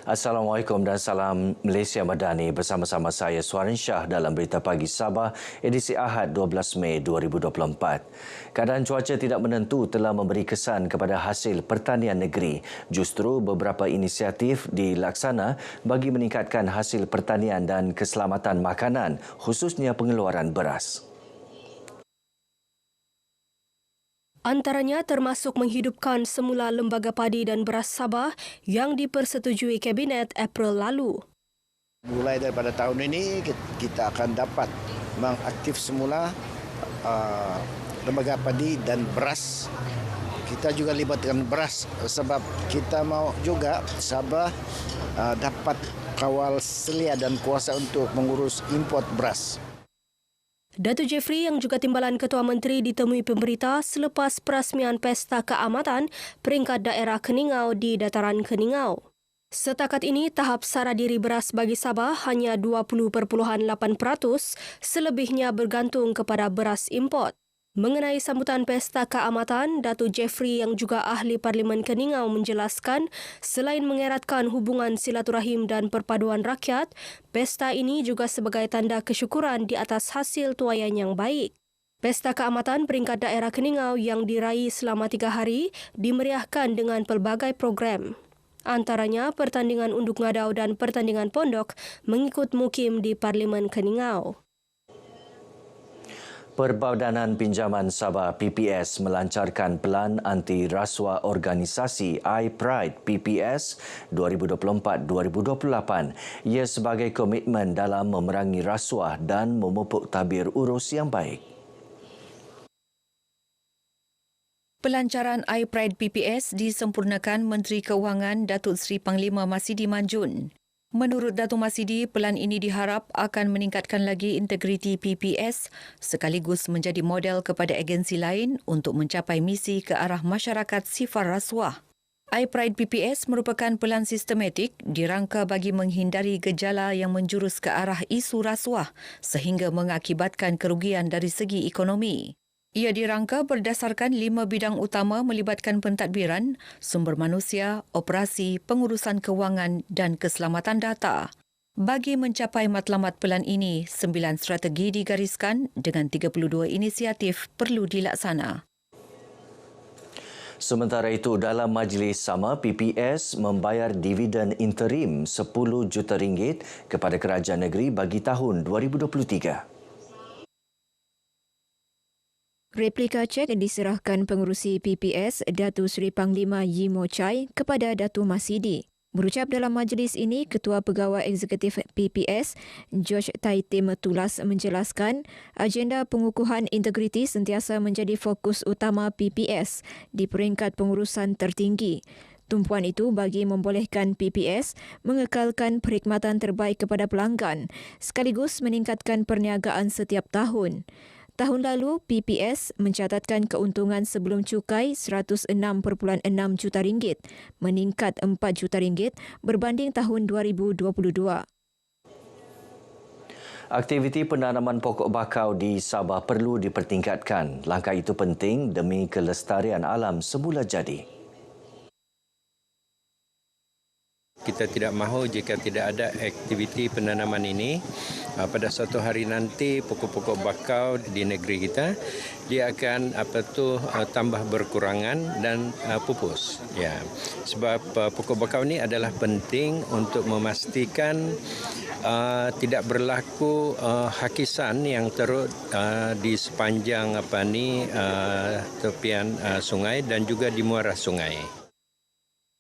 Assalamualaikum dan salam Malaysia Madani, bersama-sama saya Suarin Shah dalam Berita Pagi Sabah edisi Ahad 12 Mei 2024. Keadaan cuaca tidak menentu telah memberi kesan kepada hasil pertanian negeri. Justru beberapa inisiatif dilaksana bagi meningkatkan hasil pertanian dan keselamatan makanan, khususnya pengeluaran beras. Antaranya termasuk menghidupkan semula Lembaga Padi dan Beras Sabah yang dipersetujui Kabinet April lalu. Mulai daripada tahun ini kita akan dapat mengaktif semula Lembaga Padi dan Beras. Kita juga libatkan beras sebab kita mau juga Sabah dapat kawal selia dan kuasa untuk mengurus import beras. Datuk Jeffrey yang juga Timbalan Ketua Menteri ditemui pemberita selepas perasmian Pesta Keamatan peringkat daerah Keningau di Dataran Keningau. Setakat ini, tahap sara diri beras bagi Sabah hanya 20.8%, selebihnya bergantung kepada beras import. Mengenai sambutan Pesta Keamatan, Datuk Jeffrey yang juga Ahli Parlimen Keningau menjelaskan, selain mengeratkan hubungan silaturahim dan perpaduan rakyat, pesta ini juga sebagai tanda kesyukuran di atas hasil tuaian yang baik. Pesta Keamatan peringkat daerah Keningau yang diraih selama 3 hari dimeriahkan dengan pelbagai program. Antaranya pertandingan unduk ngadau dan pertandingan pondok mengikut mukim di Parlimen Keningau. Perbadanan Pinjaman Sabah PPS melancarkan Pelan Anti Rasuah Organisasi iPride PPS 2024-2028. Ia sebagai komitmen dalam memerangi rasuah dan memupuk tabir urus yang baik. Pelancaran iPride PPS disempurnakan Menteri Keuangan Datuk Seri Panglima Masidi Manjun. Menurut Datuk Masidi, pelan ini diharap akan meningkatkan lagi integriti PPS sekaligus menjadi model kepada agensi lain untuk mencapai misi ke arah masyarakat sifar rasuah. iPride PPS merupakan pelan sistematik dirangka bagi menghindari gejala yang menjurus ke arah isu rasuah sehingga mengakibatkan kerugian dari segi ekonomi. Ia dirangka berdasarkan 5 bidang utama melibatkan pentadbiran, sumber manusia, operasi, pengurusan kewangan dan keselamatan data. Bagi mencapai matlamat pelan ini, 9 strategi digariskan dengan 32 inisiatif perlu dilaksana. Sementara itu, dalam majlis sama, PPS membayar dividen interim RM10 juta kepada kerajaan negeri bagi tahun 2023. Replika cek diserahkan pengerusi PPS Datuk Seri Panglima Yimo Chai kepada Datuk Masidi. Berucap dalam majlis ini, Ketua Pegawai Eksekutif PPS, George Taitim Tulas menjelaskan agenda pengukuhan integriti sentiasa menjadi fokus utama PPS di peringkat pengurusan tertinggi. Tumpuan itu bagi membolehkan PPS mengekalkan perkhidmatan terbaik kepada pelanggan sekaligus meningkatkan perniagaan setiap tahun. Tahun lalu, PPS mencatatkan keuntungan sebelum cukai RM106.6 juta, meningkat RM4 juta berbanding tahun 2022. Aktiviti penanaman pokok bakau di Sabah perlu dipertingkatkan. Langkah itu penting demi kelestarian alam semula jadi. Kita tidak mahu jika tidak ada aktiviti penanaman ini, pada suatu hari nanti pokok-pokok bakau di negeri kita dia akan tambah berkurangan dan pupus. Ya. Sebab pokok bakau ini adalah penting untuk memastikan tidak berlaku hakisan yang teruk di sepanjang tepian sungai dan juga di muara sungai.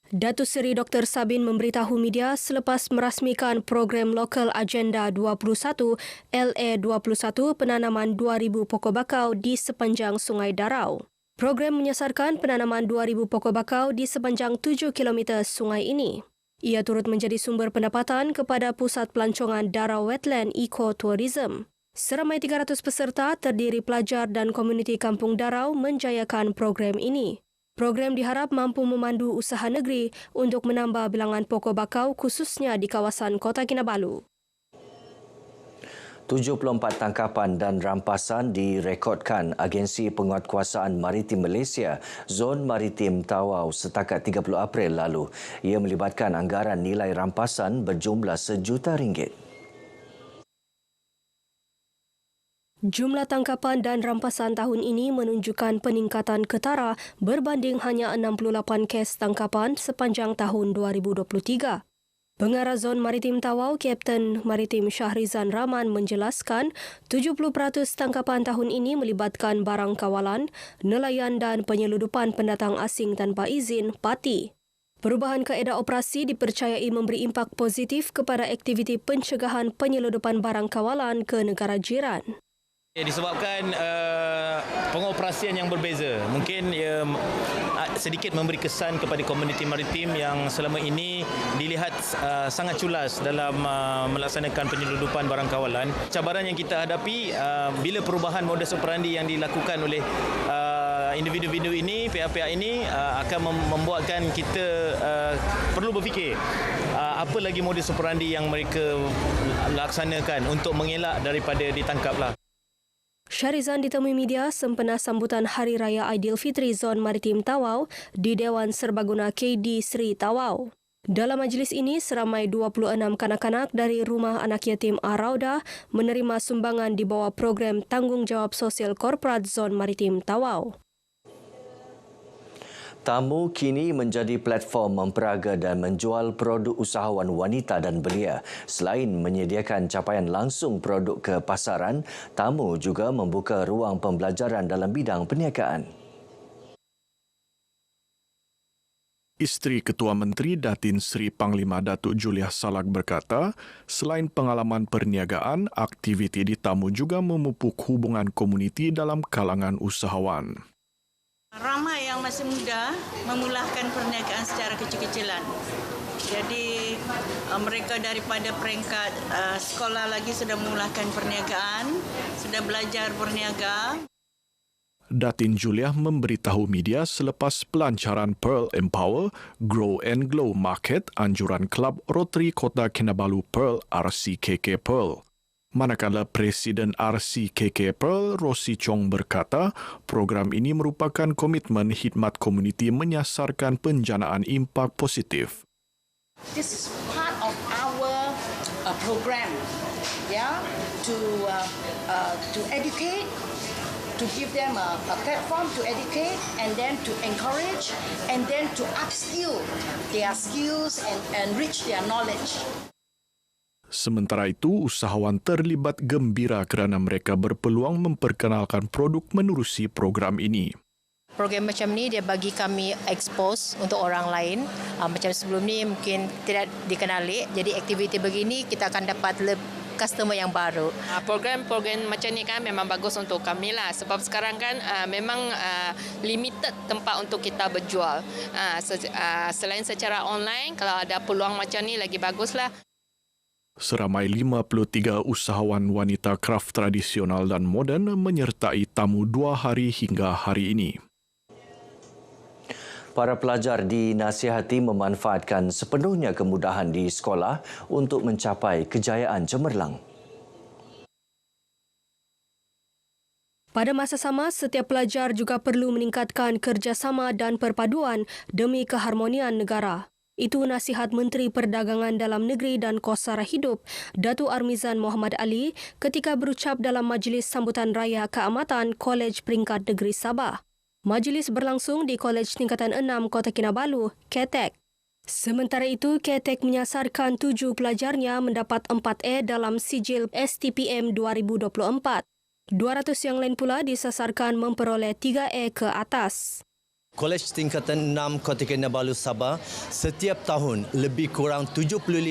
Datuk Seri Dr. Sabin memberitahu media selepas merasmikan program lokal Agenda 21 LA21 penanaman 2,000 pokok bakau di sepanjang Sungai Darau. Program menyasarkan penanaman 2,000 pokok bakau di sepanjang 7 km sungai ini. Ia turut menjadi sumber pendapatan kepada Pusat Pelancongan Darau Wetland Eco-Tourism. Seramai 300 peserta terdiri pelajar dan komuniti Kampung Darau menjayakan program ini. Program diharap mampu memandu usaha negeri untuk menambah bilangan pokok bakau khususnya di kawasan Kota Kinabalu. 74 tangkapan dan rampasan direkodkan Agensi Penguatkuasaan Maritim Malaysia, Zon Maritim Tawau setakat 30 April lalu. Ia melibatkan anggaran nilai rampasan berjumlah RM1 juta. Jumlah tangkapan dan rampasan tahun ini menunjukkan peningkatan ketara berbanding hanya 68 kes tangkapan sepanjang tahun 2023. Pengarah Zon Maritim Tawau, Kapten Maritim Shahrizan Rahman menjelaskan 70% tangkapan tahun ini melibatkan barang kawalan, nelayan dan penyeludupan pendatang asing tanpa izin PATI. Perubahan kaedah operasi dipercayai memberi impak positif kepada aktiviti pencegahan penyeludupan barang kawalan ke negara jiran. Disebabkan pengoperasian yang berbeza, mungkin sedikit memberi kesan kepada komuniti maritim yang selama ini dilihat sangat culas dalam melaksanakan penyeludupan barang kawalan. Cabaran yang kita hadapi bila perubahan modus operandi yang dilakukan oleh individu-individu ini, pihak-pihak ini akan membuatkan kita perlu berfikir apa lagi modus operandi yang mereka laksanakan untuk mengelak daripada ditangkaplah. Shahrizan ditemui media sempena sambutan Hari Raya Aidilfitri Zon Maritim Tawau di Dewan Serbaguna KD Sri Tawau. Dalam majlis ini, seramai 26 kanak-kanak dari Rumah Anak Yatim Ar-Raudah menerima sumbangan di bawah program Tanggungjawab Sosial Korporat Zon Maritim Tawau. Tamu kini menjadi platform memperaga dan menjual produk usahawan wanita dan belia. Selain menyediakan capaian langsung produk ke pasaran, Tamu juga membuka ruang pembelajaran dalam bidang perniagaan. Isteri Ketua Menteri Datin Seri Panglima Datuk Juliah Salak berkata, selain pengalaman perniagaan, aktiviti di Tamu juga memupuk hubungan komuniti dalam kalangan usahawan. Ramai yang masih muda memulakan perniagaan secara kecil-kecilan. Jadi mereka daripada peringkat sekolah lagi sudah memulakan perniagaan, sudah belajar berniaga. Datin Juliah memberitahu media selepas pelancaran Pearl Empower Grow and Glow Market anjuran Klub Rotary Kota Kinabalu Pearl RCKK Pearl. Manakala Presiden RCKK Pearl, Rosi Chong berkata, program ini merupakan komitmen khidmat komuniti menyasarkan penjanaan impak positif. This is part of our program, to educate, to give them a platform to educate, and then to encourage, and then to upskill their skills and enrich their knowledge. Sementara itu, usahawan terlibat gembira kerana mereka berpeluang memperkenalkan produk menerusi program ini. Program macam ni dia bagi kami expose untuk orang lain. Macam sebelum ni mungkin tidak dikenali. Jadi aktiviti begini kita akan dapat customer yang baru. Program-program macam ni kan memang bagus untuk kami lah. Sebab sekarang kan memang limited tempat untuk kita berjual. Selain secara online, kalau ada peluang macam ni lagi baguslah. Seramai 53 usahawan wanita kraf tradisional dan moden menyertai Tamu 2 hari hingga hari ini. Para pelajar dinasihati memanfaatkan sepenuhnya kemudahan di sekolah untuk mencapai kejayaan cemerlang. Pada masa sama, setiap pelajar juga perlu meningkatkan kerjasama dan perpaduan demi keharmonian negara. Itu nasihat Menteri Perdagangan Dalam Negeri dan Kos Sara Hidup, Datuk Armizan Muhammad Ali ketika berucap dalam Majlis Sambutan Raya Keamatan Kolej Peringkat Negeri Sabah. Majlis berlangsung di Kolej Tingkatan 6 Kota Kinabalu, KTEK. Sementara itu, KTEK menyasarkan 7 pelajarnya mendapat 4A dalam sijil STPM 2024. 200 yang lain pula disasarkan memperoleh 3A ke atas. Kolej Tingkatan 6 Kota Kinabalu Sabah, setiap tahun lebih kurang 75%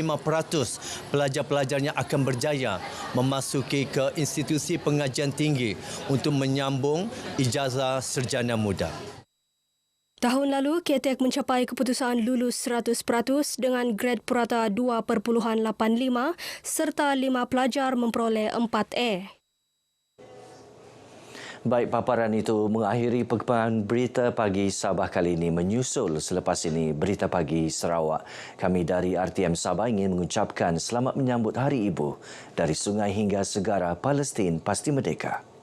pelajar-pelajarnya akan berjaya memasuki ke institusi pengajian tinggi untuk menyambung ijazah sarjana muda. Tahun lalu, KTEK mencapai keputusan lulus 100% dengan grade purata 2.85 serta 5 pelajar memperoleh 4A. Baik, paparan itu mengakhiri perkembangan berita pagi Sabah kali ini. Menyusul selepas ini berita pagi Sarawak. Kami dari RTM Sabah ingin mengucapkan selamat menyambut Hari Ibu. Dari sungai hingga segara, Palestin pasti merdeka.